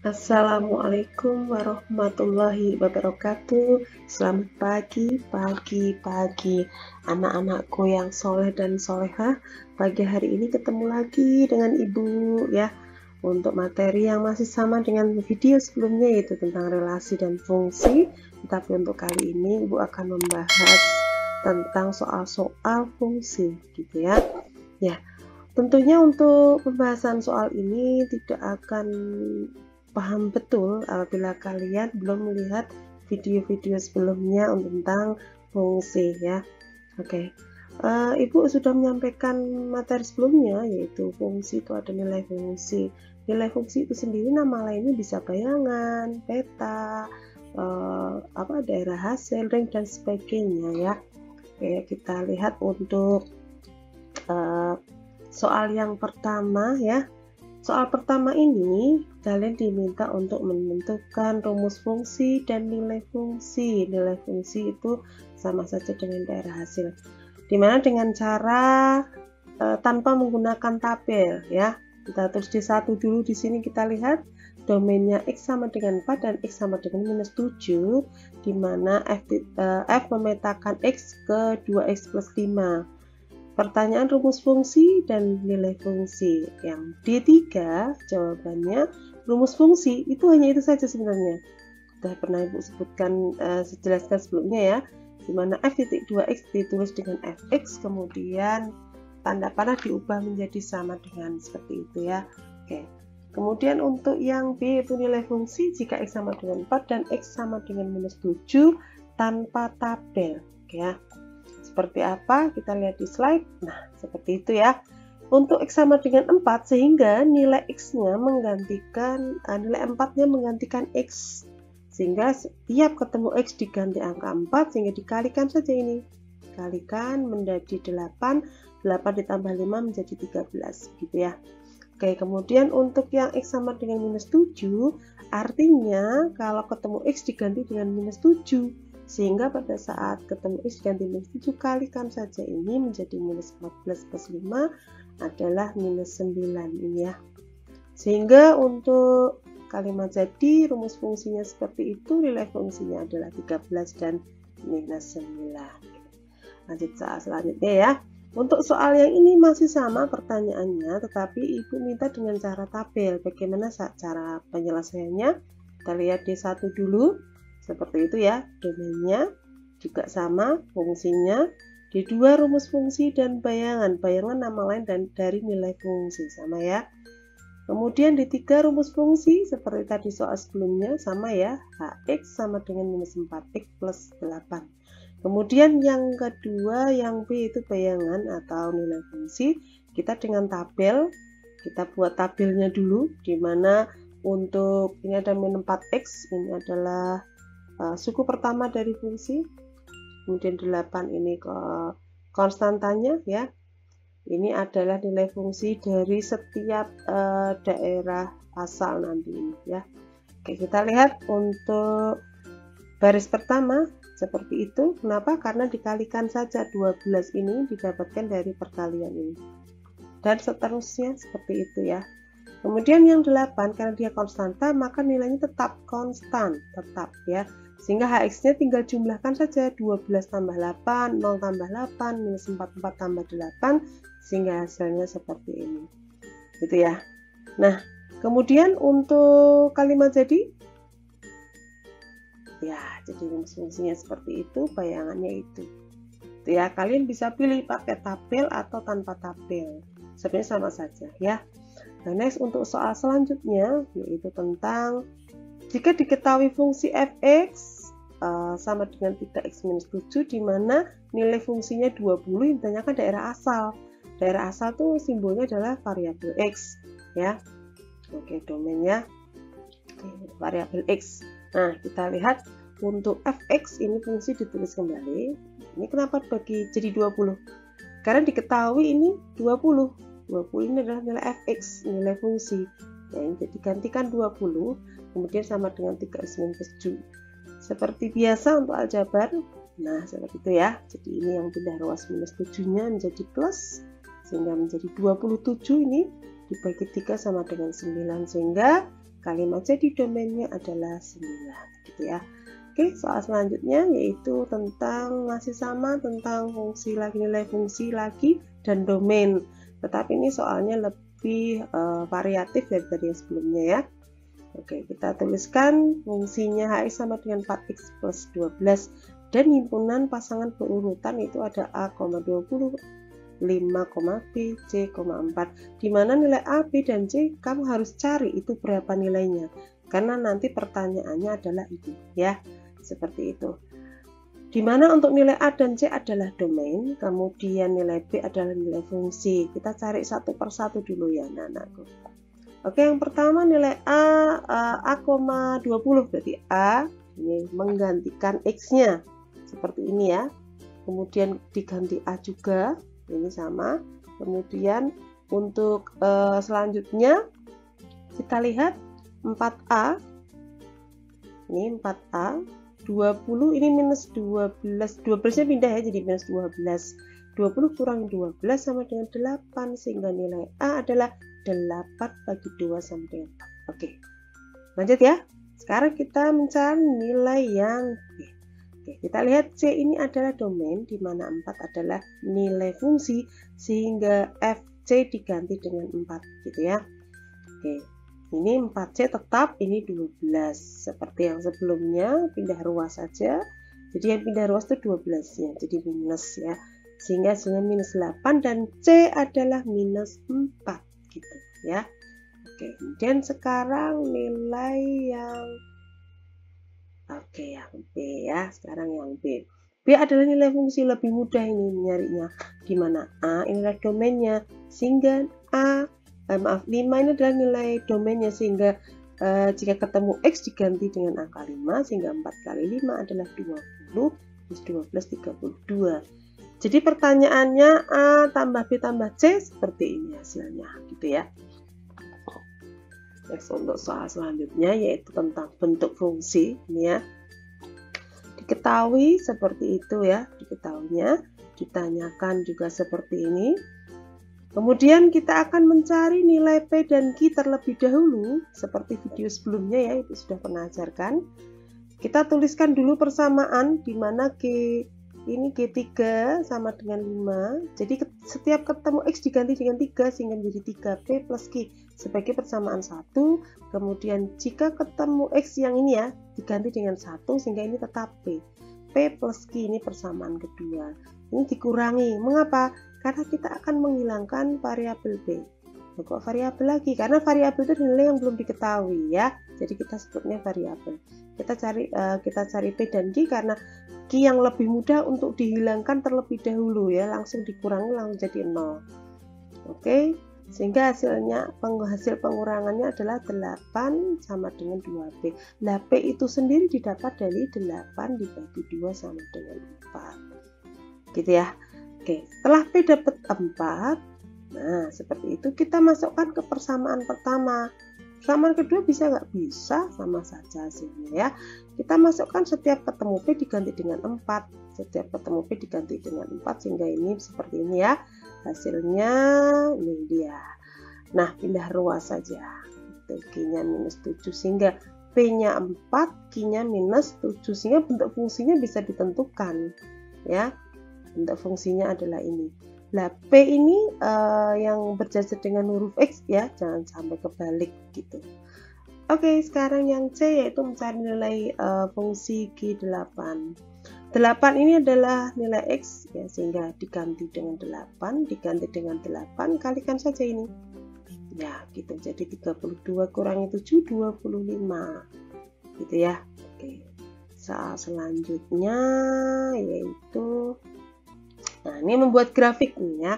Assalamualaikum warahmatullahi wabarakatuh. Selamat pagi anak-anakku yang soleh dan solehah. Pagi hari ini ketemu lagi dengan Ibu ya, untuk materi yang masih sama dengan video sebelumnya, yaitu tentang relasi dan fungsi. Tetapi untuk kali ini Ibu akan membahas tentang soal-soal fungsi gitu ya. Ya, tentunya untuk pembahasan soal ini tidak akan paham betul apabila kalian belum melihat video-video sebelumnya tentang fungsi ya. Oke. Ibu sudah menyampaikan materi sebelumnya, yaitu fungsi itu ada nilai fungsi. Nilai fungsi itu sendiri nama lainnya bisa bayangan, peta, daerah hasil, rank dan sebagainya ya. Oke, kita lihat untuk soal yang pertama ya. Soal pertama ini kalian diminta untuk menentukan rumus fungsi dan nilai fungsi. Nilai fungsi itu sama saja dengan daerah hasil. Dimana dengan cara tanpa menggunakan tabel ya. Kita tulis di satu dulu. Di sini kita lihat domainnya X sama dengan 4 dan X sama dengan minus 7, dimana F memetakan X ke 2X plus 5. Pertanyaan rumus fungsi dan nilai fungsi. Yang D3 jawabannya rumus fungsi itu hanya itu saja sebenarnya. Sudah pernah Ibu sebutkan, jelaskan sebelumnya ya, dimana F.2x ditulis dengan Fx, kemudian tanda panah diubah menjadi sama dengan seperti itu ya. Oke. Kemudian untuk yang B itu nilai fungsi jika X sama dengan 4 dan X sama dengan minus 7 tanpa tabel ya. Seperti apa? Kita lihat di slide. Nah, seperti itu ya. Untuk X sama dengan 4, sehingga nilai X-nya menggantikan, nilai 4-nya menggantikan X. Sehingga setiap ketemu X diganti angka 4, sehingga dikalikan saja ini. Kalikan menjadi 8, 8 ditambah 5 menjadi 13, gitu ya. Oke, kemudian untuk yang X sama dengan minus 7, artinya kalau ketemu X diganti dengan minus 7. Sehingga pada saat ketemu X ganti minus 7, kalikan saja ini menjadi minus 14 plus 5 adalah minus 9 ini ya. Sehingga untuk kalimat jadi rumus fungsinya seperti itu, nilai fungsinya adalah 13 dan minus 9. Lanjut soal selanjutnya ya. Untuk soal yang ini masih sama pertanyaannya, tetapi Ibu minta dengan cara tabel. Bagaimana cara penyelesaiannya? Kita lihat D1 dulu. Seperti itu ya, domainnya juga sama, fungsinya. D2 rumus fungsi dan bayangan. Bayangan nama lain dan dari nilai fungsi, sama ya. Kemudian D3 rumus fungsi, seperti tadi soal sebelumnya, sama ya. Hx sama dengan minus 4x plus 8. Kemudian yang kedua, yang B itu bayangan atau nilai fungsi. Kita dengan tabel, kita buat tabelnya dulu, dimana untuk ini ada min 4x, ini adalah suku pertama dari fungsi, kemudian 8 ini ke konstantanya ya. Ini adalah nilai fungsi dari setiap daerah asal nanti ini ya. Oke, kita lihat untuk baris pertama seperti itu. Kenapa? Karena dikalikan saja 12 ini didapatkan dari perkalian ini. Dan seterusnya seperti itu ya. Kemudian yang 8 karena dia konstanta maka nilainya tetap konstan, tetap ya. Sehingga Hx-nya tinggal jumlahkan saja 12 tambah 8, 0 tambah 8, minus 44 tambah 8, sehingga hasilnya seperti ini. Gitu ya. Nah, kemudian untuk kalimat jadi, ya jadi rumus fungsinya seperti itu, bayangannya itu. Itu ya, kalian bisa pilih pakai tabel atau tanpa tabel. Sebenarnya sama saja ya. Nah, next untuk soal selanjutnya, yaitu tentang jika diketahui fungsi fx sama dengan 3x minus 7, di mana nilai fungsinya 20, yang ditanyakan daerah asal. Daerah asal tuh simbolnya adalah variabel x ya. Oke, domainnya variabel x. Nah, kita lihat untuk fx ini fungsi ditulis kembali. Ini kenapa bagi jadi 20? Karena diketahui ini 20. 20 ini adalah nilai fx, nilai fungsi. Ya, jadi gantikan 20, kemudian sama dengan 3x minus 7. Seperti biasa untuk aljabar, nah seperti itu ya. Jadi ini yang pindah ruas minus 7-nya menjadi plus, sehingga menjadi 27 ini dibagi 3 sama dengan 9, sehingga angka 5, jadi domainnya adalah 9 gitu ya. Oke, soal selanjutnya yaitu tentang masih sama tentang fungsi lagi, nilai fungsi lagi dan domain. Tetapi ini soalnya lebih variatif dari yang sebelumnya ya. Oke, kita tuliskan fungsinya HX sama dengan 4X plus 12 dan himpunan pasangan berurutan itu ada A, 20, 5, B, C, 4. Dimana nilai A, B, dan C kamu harus cari itu berapa nilainya. Karena nanti pertanyaannya adalah itu ya. Seperti itu. Dimana untuk nilai A dan C adalah domain, kemudian nilai B adalah nilai fungsi. Kita cari satu persatu dulu ya anak-anakku. Oke, yang pertama nilai A, 20 berarti A ini menggantikan X-nya seperti ini ya. Kemudian diganti A juga, ini sama. Kemudian untuk selanjutnya kita lihat 4A. Ini 4A. 20 ini minus 12, 12 nya pindah ya jadi minus 12, 20 kurang 12 sama dengan 8 sehingga nilai A adalah 8 bagi 2 sama dengan 4. Oke, lanjut ya. Sekarang kita mencari nilai yang B. Oke, kita lihat C ini adalah domain di mana 4 adalah nilai fungsi sehingga FC diganti dengan 4 gitu ya. Oke, ini 4C tetap, ini 12 seperti yang sebelumnya, pindah ruas saja. Jadi yang pindah ruas itu 12 nya, jadi minus ya, sehingga hasilnya minus 8 dan C adalah minus 4 gitu ya. Oke, kemudian sekarang nilai yang yang B ya. Sekarang yang B adalah nilai fungsi, lebih mudah ini nyarinya, dimana A ini adalah domainnya sehingga 5 ini adalah nilai domainnya sehingga jika ketemu X diganti dengan angka 5 sehingga 4 kali 5 adalah 20 plus 12 32. Jadi pertanyaannya A tambah B tambah C seperti ini hasilnya gitu ya. Next, untuk soal selanjutnya yaitu tentang bentuk fungsi ini ya. Diketahui seperti itu ya, diketahuinya ditanyakan juga seperti ini. Kemudian kita akan mencari nilai P dan Q terlebih dahulu, seperti video sebelumnya ya, itu sudah pernah ajarkan. Kita tuliskan dulu persamaan, di mana Q ini Q3 sama dengan 5. Jadi setiap ketemu X diganti dengan 3 sehingga menjadi 3P plus Q sebagai persamaan 1. Kemudian jika ketemu X yang ini ya, diganti dengan 1 sehingga ini tetap P. P plus Q ini persamaan kedua. Ini dikurangi. Mengapa? Karena kita akan menghilangkan variabel B. Kok variabel lagi? Karena variabel itu nilai yang belum diketahui ya. Jadi kita sebutnya variabel. Kita cari P dan Q karena Q yang lebih mudah untuk dihilangkan terlebih dahulu ya. Langsung dikurangi langsung jadi 0. Oke. Sehingga hasil pengurangannya adalah 8 sama dengan 2P. Nah, P itu sendiri didapat dari 8 dibagi 2 sama dengan 4. Gitu ya. Oke, setelah P dapat 4, nah seperti itu kita masukkan ke persamaan pertama. Persamaan kedua bisa nggak? Bisa, sama saja hasilnya ya. Kita masukkan setiap ketemu P diganti dengan 4. Setiap ketemu P diganti dengan 4 sehingga ini seperti ini ya. Hasilnya ini dia. Nah, pindah ruas saja. Q-nya minus 7 sehingga P-nya 4, Q-nya minus 7 sehingga bentuk fungsinya bisa ditentukan ya. Bentuk fungsinya adalah ini. Nah, P ini yang berjajar dengan huruf X ya, jangan sampai kebalik gitu. Oke, sekarang yang C yaitu mencari nilai fungsi Q8. 8 ini adalah nilai X ya, sehingga diganti dengan 8, diganti dengan 8, kalikan saja ini. Ya, gitu. Jadi 32 kurangi 7, 25. Gitu ya. Oke. Soal selanjutnya yaitu ini membuat grafik nih ya.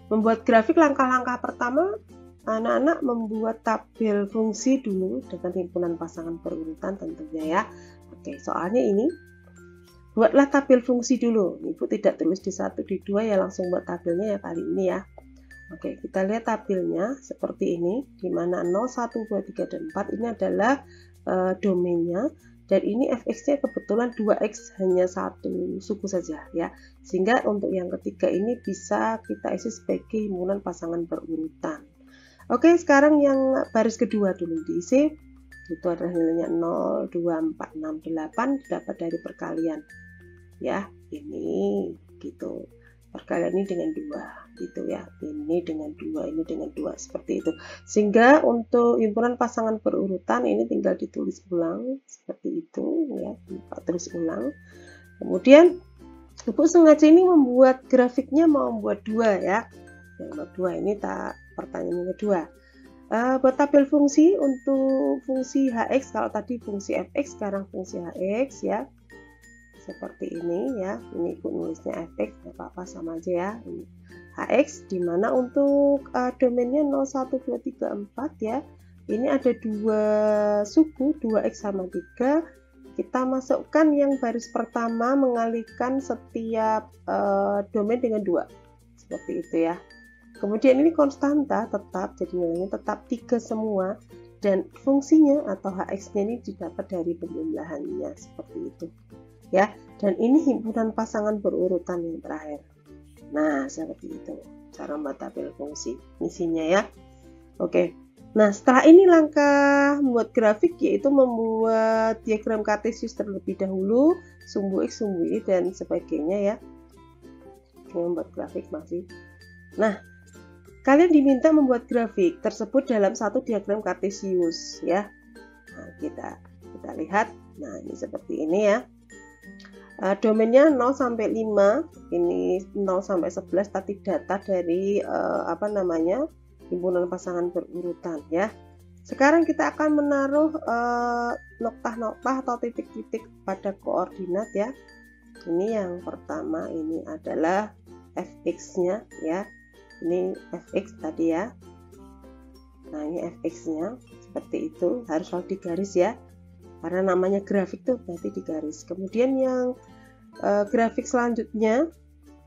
Membuat grafik langkah-langkah pertama anak-anak membuat tabel fungsi dulu dengan himpunan pasangan berurutan tentunya ya. Oke, soalnya ini buatlah tabel fungsi dulu. Ibu tidak tulis di 1 di 2 ya, langsung buat tabelnya ya kali ini ya. Oke, kita lihat tabelnya seperti ini, di mana 0, 1, 2, 3, dan 4 ini adalah domainnya. Dan ini fx-nya kebetulan 2x hanya satu suku saja ya. Sehingga untuk yang ketiga ini bisa kita isi sebagai himpunan pasangan berurutan. Oke, sekarang yang baris kedua dulu diisi. itu adalah nilainya 0, 2, 4, 6, 8 didapat dari perkalian ya, ini gitu, perkalian ini dengan 2 gitu ya, ini dengan 2, ini dengan 2, seperti itu. Sehingga untuk himpunan pasangan berurutan ini tinggal ditulis ulang seperti itu ya, terus ulang. Kemudian Ibu sengaja ini membuat grafiknya mau membuat 2 ya, membuat 2 ini pertanyaan kedua. Buat tabel fungsi untuk fungsi hx, kalau tadi fungsi fx sekarang fungsi hx ya, seperti ini ya, ini Ibu nulisnya fx nggak apa-apa, sama aja ya, ini hx, dimana untuk domainnya 0, 1, 2, 3, 4 ya, ini ada 2 suku 2x sama 3, kita masukkan yang baris pertama mengalihkan setiap domain dengan 2 seperti itu ya. Kemudian ini konstanta tetap, jadi nilainya tetap 3 semua, dan fungsinya atau hx-nya ini didapat dari penjumlahannya seperti itu ya. Dan ini himpunan pasangan berurutan yang terakhir. Nah, seperti itu cara membuat tabel fungsi isinya ya. Oke. Nah, setelah ini langkah membuat grafik yaitu membuat diagram kartesius terlebih dahulu, sumbu x, sumbu y dan sebagainya ya. Membuat grafik masih. Nah, kalian diminta membuat grafik tersebut dalam satu diagram kartesius ya. Nah, kita lihat. Nah, ini seperti ini ya. Domainnya 0 sampai 5, ini 0 sampai 11 tadi data dari himpunan pasangan berurutan ya. Sekarang kita akan menaruh noktah-noktah atau titik-titik pada koordinat ya. Ini yang pertama, ini adalah fx-nya ya. Ini fx tadi ya. Nah, ini fx-nya seperti itu, harus selalu digaris ya, karena namanya grafik tuh berarti digaris. Kemudian yang grafik selanjutnya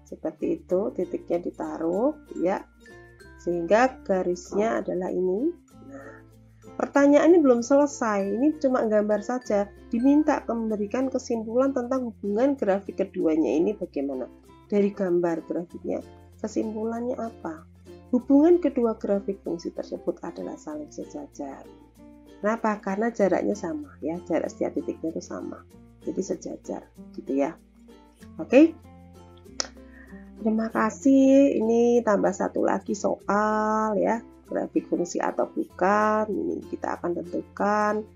seperti itu, titiknya ditaruh ya, sehingga garisnya adalah ini. Nah, pertanyaan ini belum selesai, ini cuma gambar saja, diminta memberikan kesimpulan tentang hubungan grafik keduanya ini bagaimana. Dari gambar grafiknya, kesimpulannya apa? Hubungan kedua grafik fungsi tersebut adalah saling sejajar. Kenapa? Karena jaraknya sama ya, jarak setiap titiknya itu sama, jadi sejajar gitu ya. Oke, terima kasih. Ini tambah satu lagi soal ya, grafik fungsi atau bukan, ini kita akan tentukan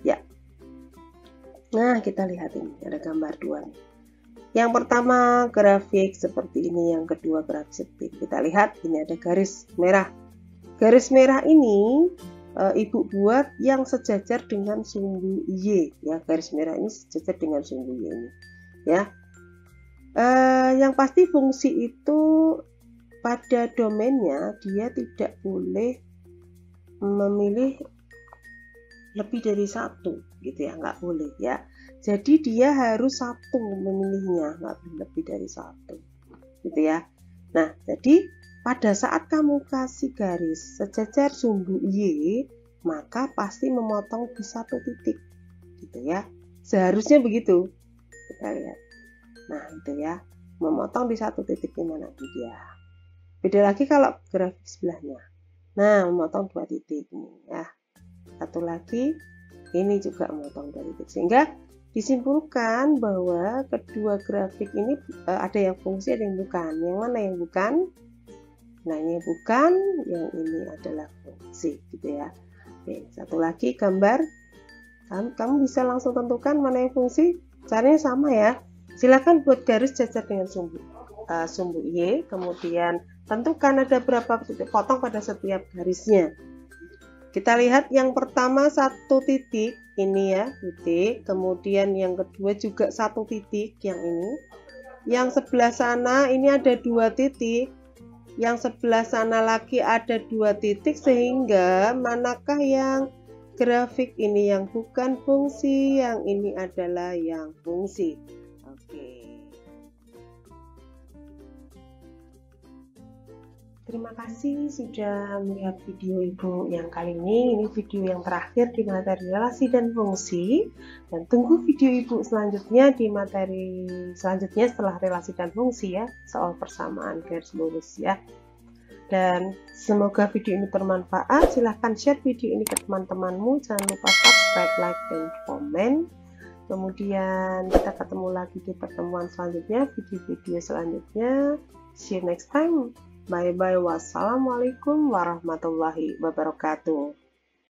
ya. Nah, kita lihat ini ada gambar 2 nih. Yang pertama grafik seperti ini, yang kedua grafik seperti ini. Kita lihat ini ada garis merah. Garis merah ini Ibu buat yang sejajar dengan sumbu Y ya, garis merah ini sejajar dengan sumbu Y ini ya. Yang pasti fungsi itu pada domainnya dia tidak boleh memilih lebih dari satu gitu ya, nggak boleh ya. Jadi dia harus satu memilihnya, nggak boleh lebih dari satu gitu ya. Nah, jadi pada saat kamu kasih garis sejajar sumbu Y, maka pasti memotong di satu titik gitu ya, seharusnya begitu. Kita lihat, nah itu ya, memotong di satu titik. Mana dia, beda lagi kalau grafik sebelahnya. Nah, memotong 2 titik ini ya, satu lagi ini juga memotong 2 titik, sehingga disimpulkan bahwa kedua grafik ini ada yang fungsi, ada yang bukan. Yang mana yang bukan? Nah, ini bukan, yang ini adalah fungsi gitu ya. Oke, satu lagi gambar, kamu bisa langsung tentukan mana yang fungsi. Caranya sama ya, silakan buat garis jajar dengan sumbu Y, kemudian tentukan ada berapa titik potong pada setiap garisnya. Kita lihat yang pertama satu titik ini ya, titik, kemudian yang kedua juga satu titik, yang ini, yang sebelah sana ini ada 2 titik, yang sebelah sana lagi ada 2 titik, sehingga manakah yang grafik ini yang bukan fungsi, yang ini adalah yang fungsi. Oke. Terima kasih sudah melihat video Ibu yang kali ini. Ini video yang terakhir di materi relasi dan fungsi, dan tunggu video Ibu selanjutnya di materi selanjutnya setelah relasi dan fungsi ya, soal persamaan garis lurus ya. Dan semoga video ini bermanfaat. Silahkan share video ini ke teman-temanmu. Jangan lupa subscribe subscribe, like, dan komen. Kemudian kita ketemu lagi di pertemuan selanjutnya, video-video selanjutnya. See you next time. Bye bye. Wassalamualaikum warahmatullahi wabarakatuh.